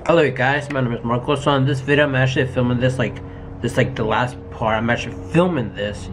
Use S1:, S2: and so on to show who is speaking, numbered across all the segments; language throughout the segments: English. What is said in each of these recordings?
S1: Hello guys, my name is Marco. So in this video I'm actually filming this like the last part. I'm actually filming this,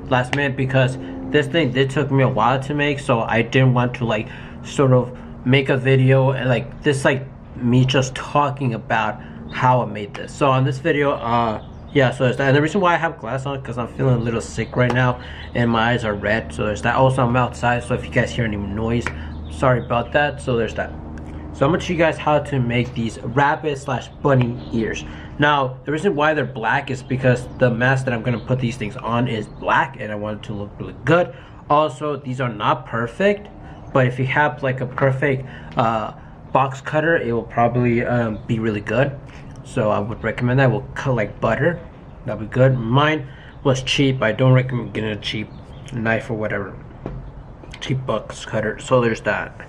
S1: last minute, because this thing did took me a while to make, so I didn't want to like sort of make a video and like this like me just talking about how I made this. So on this video, yeah, so there's that. And the reason why I have glass on because I'm feeling a little sick right now and my eyes are red, so there's that. Also I'm outside, so if you guys hear any noise, sorry about that. So there's that. So I'm gonna show you guys how to make these rabbit / bunny ears. Now the reason why they're black is because the mask that I'm gonna put these things on is black and I want it to look really good. Also, these are not perfect, but if you have like a perfect box cutter, it will probably be really good. So I would recommend that. We'll cut like butter, that'll be good. Mine was cheap. I don't recommend getting a cheap knife or whatever, cheap box cutter. So there's that.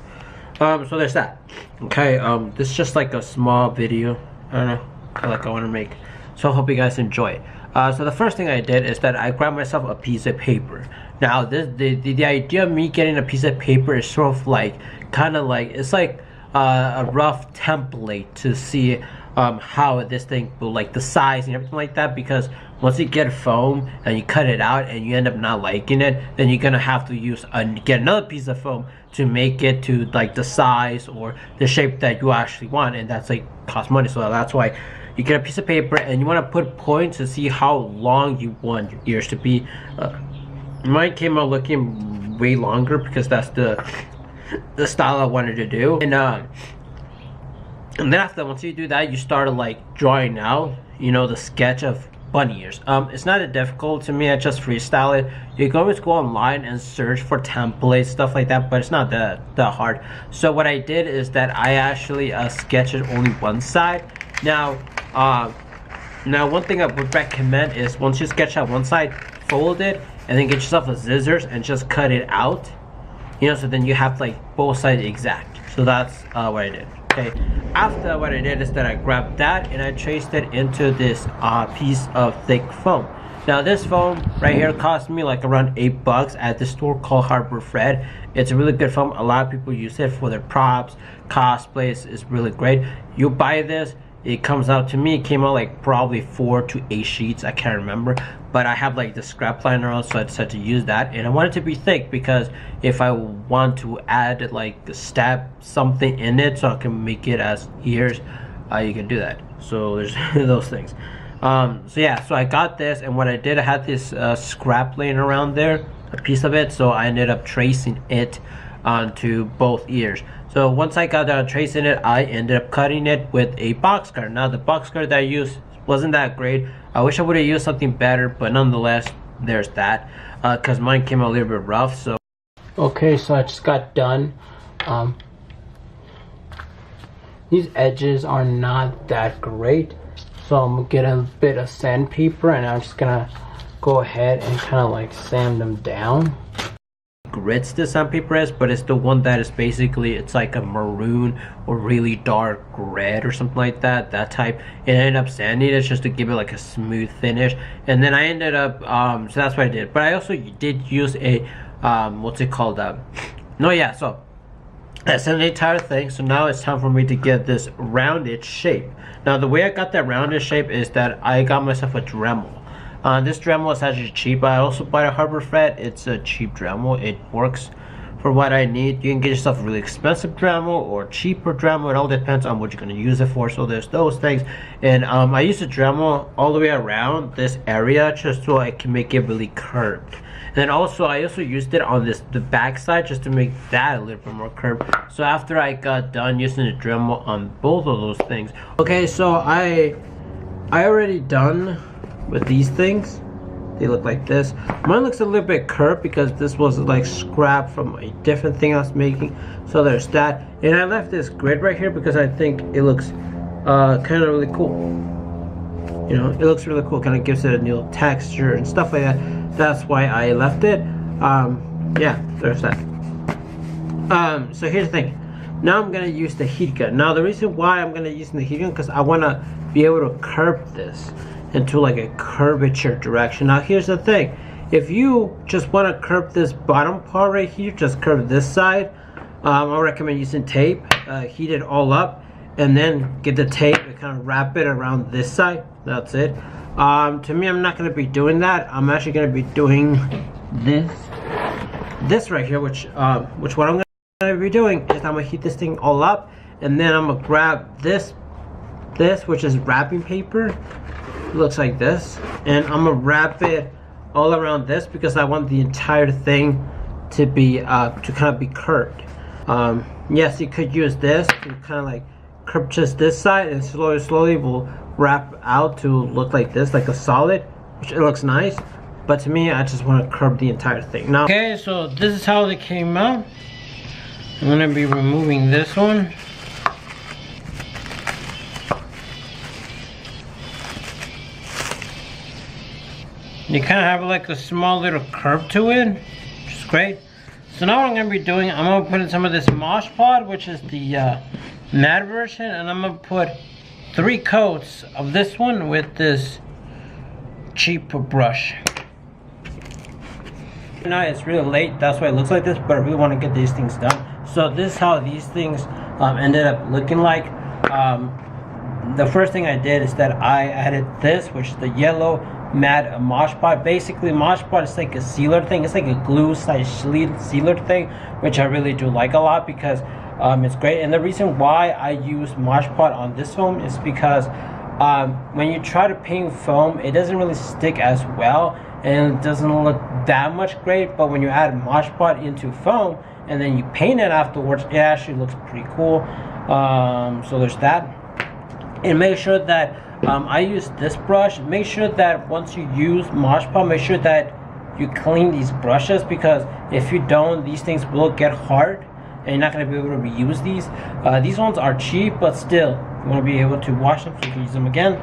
S1: So there's that. Okay, this is just like a small video. I don't know, I want to make. So I hope you guys enjoy it. So the first thing I did is that I grabbed myself a piece of paper. Now the idea of me getting a piece of paper is sort of like it's like a rough template to see how this thing will, like the size and everything like that, because once you get foam and you cut it out and you end up not liking it, then you're gonna have to use get another piece of foam to make it to like the size or the shape that you actually want, and that's like cost money. So that's why you get a piece of paper and you want to put points to see how long you want your ears to be. Mine came out looking way longer because that's the style I wanted to do. And then after, once you do that, you start like drawing out, the sketch of bunny ears. It's not that difficult to me. I just freestyle it. You can always go online and search for templates, stuff like that, but it's not that hard. So what I did is that I actually sketched only one side. Now one thing I would recommend is once you sketch out one side, fold it and then get yourself a scissors and just cut it out. So then you have like both sides exact. So that's what I did. Okay, after what I did is that I grabbed that and I traced it into this piece of thick foam. Now this foam right here cost me like around $8 at the store called Harbor Freight. It's a really good foam. A lot of people use it for their props, cosplays. It's really great. You buy this, it comes out, to me it came out like probably 4 to 8 sheets, I can't remember, but I have like the scrap liner on, so I decided to use that. And I want it to be thick because if I want to add like stab something in it so I can make it as ears, you can do that. So there's those things. So yeah, so I got this, and what I did, I had this scrap laying around there, a piece of it, so I ended up tracing it onto both ears. So once I got done tracing it, I ended up cutting it with a box cutter. Now the box cutter that I used wasn't that great. I wish I would have used something better, but nonetheless, there's that. Because mine came out a little bit rough. So okay, so I just got done. These edges are not that great, so I'm gonna get a bit of sandpaper and I'm just gonna go ahead and kind of like sand them down. Grits the sandpaper is, but it's the one that is basically, it's like a maroon or really dark red or something like that type. And I ended up sanding it just to give it like a smooth finish, and then I ended up so that's what I did. But I also did use a what's it called, no, yeah, so that's an entire thing. So now it's time for me to get this rounded shape. Now the way I got that rounded shape is that I got myself a Dremel. This Dremel is actually cheap. I also bought a Harbor Freight. It's a cheap Dremel. It works for what I need. You can get yourself a really expensive Dremel or cheaper Dremel. It all depends on what you're going to use it for. So there's those things. And I use a Dremel all the way around this area just so I can make it really curved. And then also I also used it on the back side just to make that a little bit more curved. So after I got done using the Dremel on both of those things. Okay, so I already done with these things. They look like this. Mine looks a little bit curved because this was like scrap from a different thing I was making. So there's that. And I left this grid right here because I think it looks kind of really cool. It looks really cool. Kind of gives it a new texture and stuff like that. That's why I left it. Yeah, there's that. So here's the thing. Now I'm gonna use the heat gun. Now the reason why I'm gonna use the heat gun because I wanna be able to curve this into like a curvature direction. Now here's the thing, if you just want to curve this bottom part right here, just curve this side, I recommend using tape, heat it all up, and then get the tape and kind of wrap it around this side. That's it. To me, I'm not going to be doing that. I'm actually going to be doing this right here, which what I'm going to be doing is I'm going to heat this thing all up, and then I'm going to grab this which is wrapping paper. It looks like this, and I'm going to wrap it all around this because I want the entire thing to be to kind of be curved. Yes, you could use this to kind of like curve just this side, and slowly will wrap out to look like this, like a solid, which it looks nice. But to me, I just want to curve the entire thing. Now, okay, so this is how they came out. I'm gonna be removing this one. You kind of have like a small little curve to it, which is great. So now what I'm gonna be doing, I'm gonna put in some of this Mosh Pod, which is the matte version, and I'm gonna put 3 coats of this one with this cheap brush. Now it's really late, that's why it looks like this, but I really want to get these things done. So this is how these things ended up looking like. The first thing I did is that I added this, which is the yellow matte Mosh Pod. Basically, Mosh Pod is like a sealer thing. It's like a glue sealer thing, which I really do like a lot because it's great. And the reason why I use Mosh Pod on this foam is because when you try to paint foam, it doesn't really stick as well and it doesn't look that much great. But when you add Mosh Pod into foam and then you paint it afterwards, it actually looks pretty cool. So there's that. And make sure that I use this brush. Make sure that once you use Mosh Pod, make sure that you clean these brushes, because if you don't, these things will get hard and you're not going to be able to reuse these. These ones are cheap, but still you want to be able to wash them so you can use them again.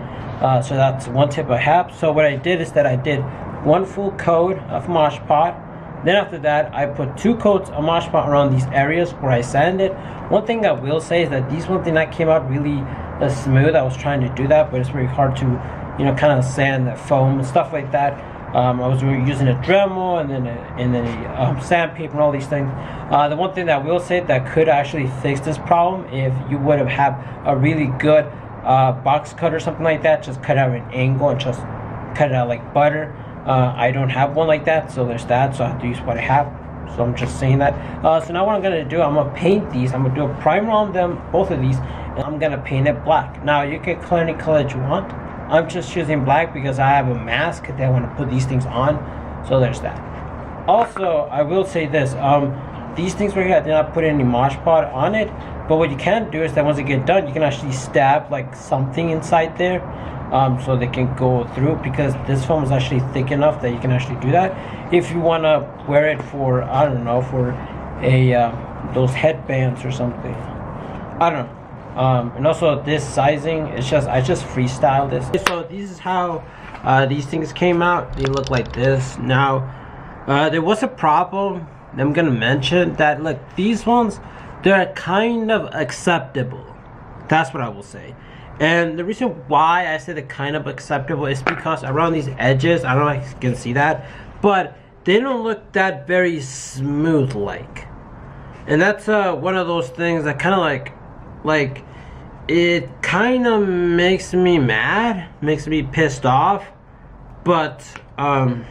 S1: So that's one tip I have. So what I did is that I did 1 full coat of Mosh Pod. Then after that, I put 2 coats of Mosh Pod around these areas where I sanded. One thing I will say is that these ones did not came out really smooth. I was trying to do that, but it's very hard to, you know, kind of sand the foam and stuff like that. I was using a Dremel and then sandpaper and all these things. The one thing that I will say that could actually fix this problem, if you would have had a really good box cut or something like that, just cut out an angle and just cut it out like butter. I don't have one like that, so there's that, so I have to use what I have. So I'm just saying that. So now what I'm gonna do, I'm gonna paint these. I'm gonna do a primer on them, both of these, and I'm gonna paint it black. Now you can color any color that you want. I'm just choosing black because I have a mask that I want to put these things on. So there's that. Also, I will say this, these things right here, I did not put any Mosh Pod on it, but what you can do is that once they get done, you can actually stab like something inside there, so they can go through, because this foam is actually thick enough that you can actually do that. If you want to wear it for, I don't know, for a those headbands or something, I don't know. And also this sizing, it's just, I just freestyle this. So this is how these things came out. They look like this. Now there was a problem I'm gonna mention, that look, these ones, they're kind of acceptable. That's what I will say. And the reason why I say they're kind of acceptable is because around these edges, I don't know if you can see that, but they don't look that very smooth like. And that's one of those things that kind of like it kind of makes me mad, makes me pissed off, but I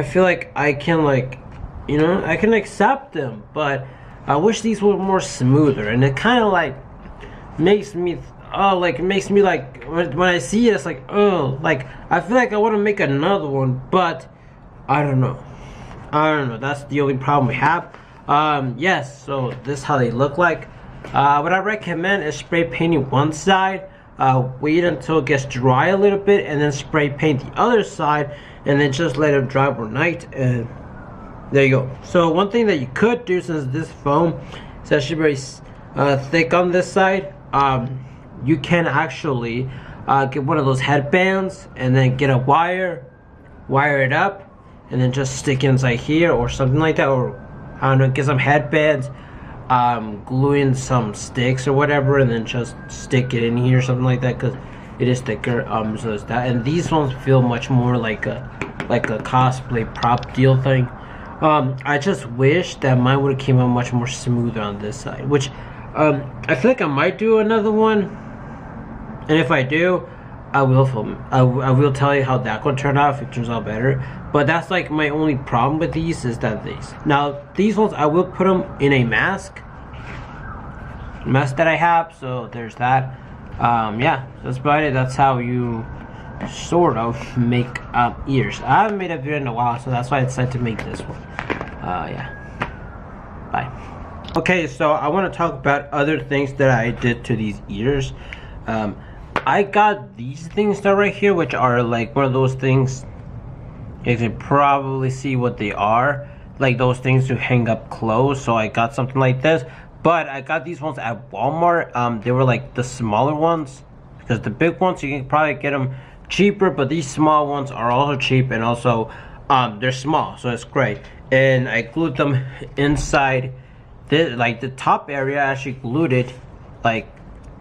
S1: feel like I can, like, you know, I can accept them, but I wish these were more smoother. And it kind of like makes me like when I see it, it's like, oh, like I feel like I want to make another one, but I don't know, that's the only problem we have. Yes, so this is how they look like. What I recommend is spray painting one side, wait until it gets dry a little bit, and then spray paint the other side, and then just let it dry overnight, and there you go. So one thing that you could do, since this foam is actually very thick on this side, you can actually get one of those headbands and then get a wire it up, and then just stick it inside here or something like that, or I don't know, get some headbands, glue in some sticks or whatever, and then just stick it in here or something like that, because it is thicker. So it's that. And these ones feel much more like a cosplay prop deal thing. I just wish that mine would have came out much more smoother on this side, which I feel like I might do another one, and if I do, I will film. I will tell you how that one turned out if it turns out better. But that's like my only problem with these is that these ones I will put them in a mask that I have. So there's that. Yeah, that's about it. That's how you sort of make ears. I haven't made a video in a while, so that's why I decided to make this one. Yeah. Bye. Okay, so I want to talk about other things that I did to these ears. I got these things that right here, which are like one of those things. You can probably see what they are, like those things to hang up clothes. So I got something like this, but I got these ones at Walmart. They were like the smaller ones, because the big ones you can probably get them cheaper, but these small ones are also cheap, and also they're small, so it's great. And I glued them inside this, like the top area. I actually glued it like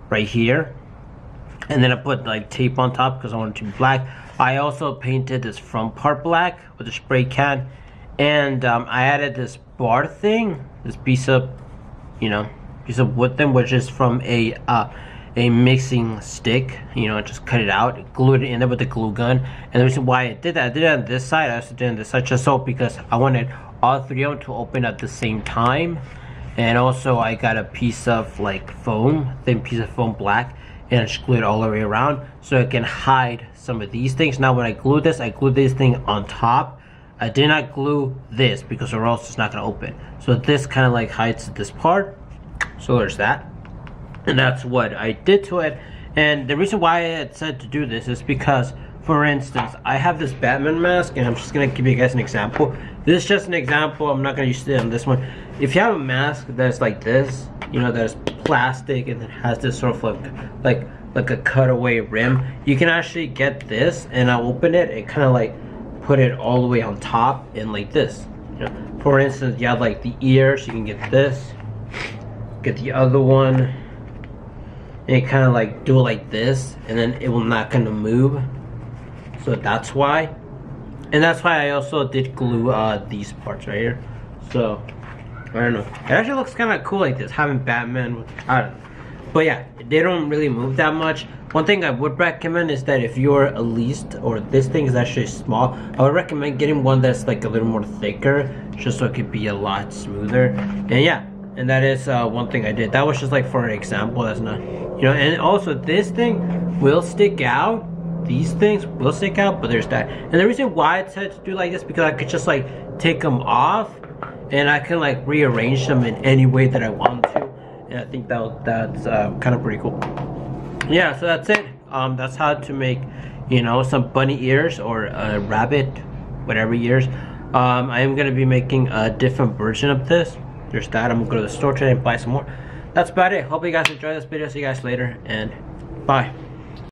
S1: right here, and then I put like tape on top because I wanted it to be black. I also painted this front part black with a spray can, and I added this bar thing, this piece of wood thing, which is from a mixing stick. Just cut it out, glued it in there with the glue gun. And the reason why I did that, I did it on this side, I also did it on this side, just so because I wanted all three of them to open at the same time. And also I got a piece of like foam, thin piece of foam black, and I just glued it all the way around so it can hide some of these things. Now when I glued this, I glued this thing on top. I did not glue this because or else it's not going to open. So this kind of like hides this part. So there's that. And that's what I did to it. And the reason why I had said to do this is because, for instance, I have this Batman mask, and I'm just going to give you guys an example. This is just an example. I'm not going to use it on this one. If you have a mask that's like this, that's plastic and it has this sort of like a cutaway rim, you can actually get this, and I'll open it and kind of like put it all the way on top and like this. For instance, you have like the ears, you can get this, get the other one, and kind of like do it like this, and then it will not gonna move. So that's why. And that's why I also did glue these parts right here. So I don't know, it actually looks kind of cool like this, having Batman with, I don't know. But yeah, they don't really move that much. One thing I would recommend is that if you're a least, or this thing is actually small, I would recommend getting one that's like a little more thicker, just so it could be a lot smoother. And yeah, and that is one thing I did. That was just like for an example. That's not, and also this thing will stick out. These things will stick out, but there's that. And the reason why I decided to do like this, because I could just like take them off, and I can like rearrange them in any way that I want to. And I think that's kind of pretty cool. Yeah, so that's it. That's how to make, some bunny ears or rabbit, whatever ears. I am gonna be making a different version of this. There's that. I'm gonna go to the store today and buy some more. That's about it. Hope you guys enjoyed this video. See you guys later, and bye.